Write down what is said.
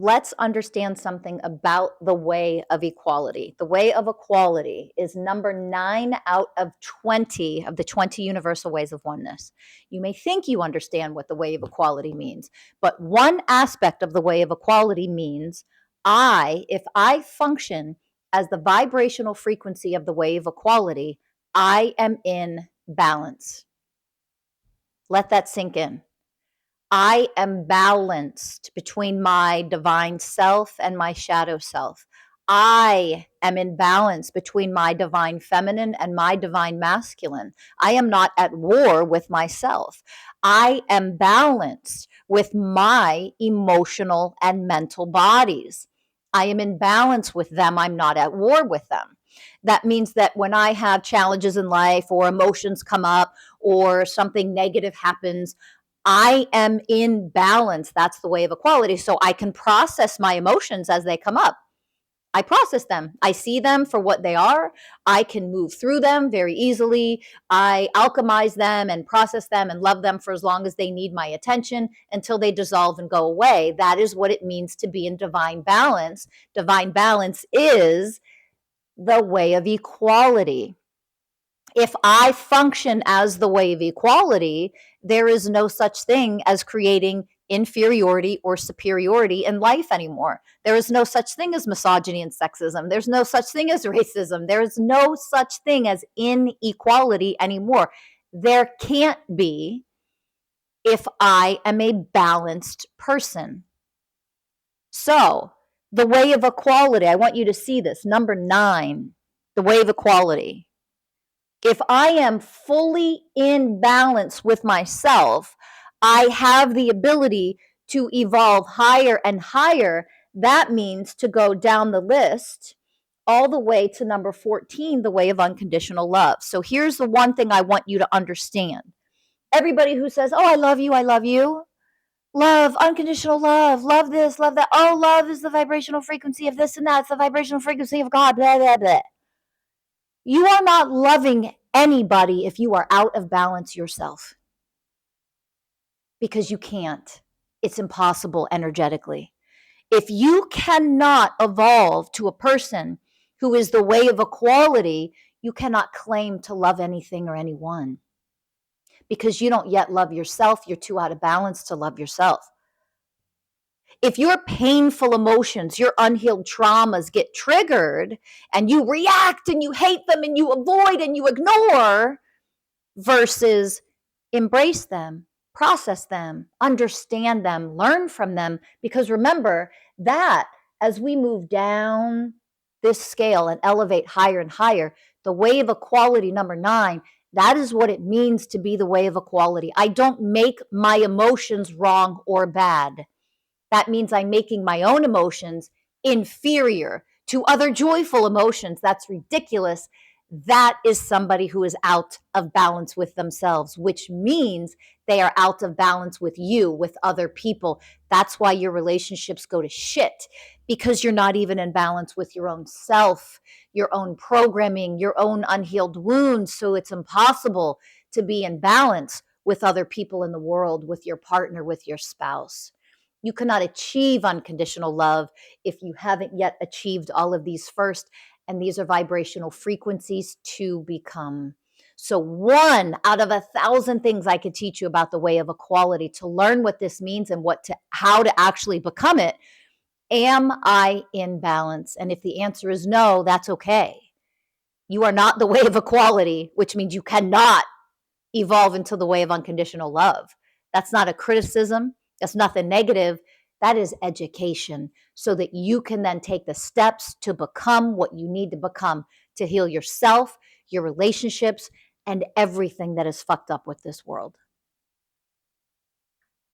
let's understand something about the way of equality. The way of equality is number 9 out of 20 of the 20 universal ways of oneness. You may think you understand what the way of equality means, but one aspect of the way of equality means if I function as the vibrational frequency of the way of equality, I am in balance. Let that sink in. I am balanced between my divine self and my shadow self. I am in balance between my divine feminine and my divine masculine. I am not at war with myself. I am balanced with my emotional and mental bodies. I am in balance with them. I'm not at war with them. That means that when I have challenges in life or emotions come up or something negative happens, I am in balance. That's the way of equality. So I can process my emotions as they come up. I process them. I see them for what they are. I can move through them very easily. I alchemize them and process them and love them for as long as they need my attention until they dissolve and go away. That is what it means to be in divine balance. Divine balance is the way of equality. If I function as the way of equality, there is no such thing as creating inferiority or superiority in life anymore. There is no such thing as misogyny and sexism. There's no such thing as racism. There is no such thing as inequality anymore. There can't be if I am a balanced person. So, the way of equality, I want you to see this. Number 9, the way of equality. If I am fully in balance with myself, I have the ability to evolve higher and higher. That means to go down the list all the way to number 14, the way of unconditional love. So here's the one thing I want you to understand. Everybody who says, oh, I love you, love, unconditional love this, love that. Oh, love is the vibrational frequency of this and that. It's the vibrational frequency of God, blah, blah, blah. You are not loving anybody if you are out of balance yourself, because you can't. It's impossible energetically. If you cannot evolve to a person who is the way of equality, you cannot claim to love anything or anyone, because you don't yet love yourself. You're too out of balance to love yourself. If your painful emotions, your unhealed traumas get triggered and you react and you hate them and you avoid and you ignore, versus embrace them, process them, understand them, learn from them. Because remember that as we move down this scale and elevate higher and higher, the way of equality, number 9, that is what it means to be the way of equality. I don't make my emotions wrong or bad. That means I'm making my own emotions inferior to other joyful emotions. That's ridiculous. That is somebody who is out of balance with themselves, which means they are out of balance with you, with other people. That's why your relationships go to shit, because you're not even in balance with your own self, your own programming, your own unhealed wounds. So it's impossible to be in balance with other people in the world, with your partner, with your spouse. You cannot achieve unconditional love if you haven't yet achieved all of these first. And these are vibrational frequencies to become. So 1 out of 1,000 things I could teach you about the way of equality to learn what this means and how to actually become it. Am I in balance? And if the answer is no, that's okay. You are not the way of equality, which means you cannot evolve into the way of unconditional love. That's not a criticism. That's nothing negative. That is education, so that you can then take the steps to become what you need to become to heal yourself, your relationships, and everything that is fucked up with this world.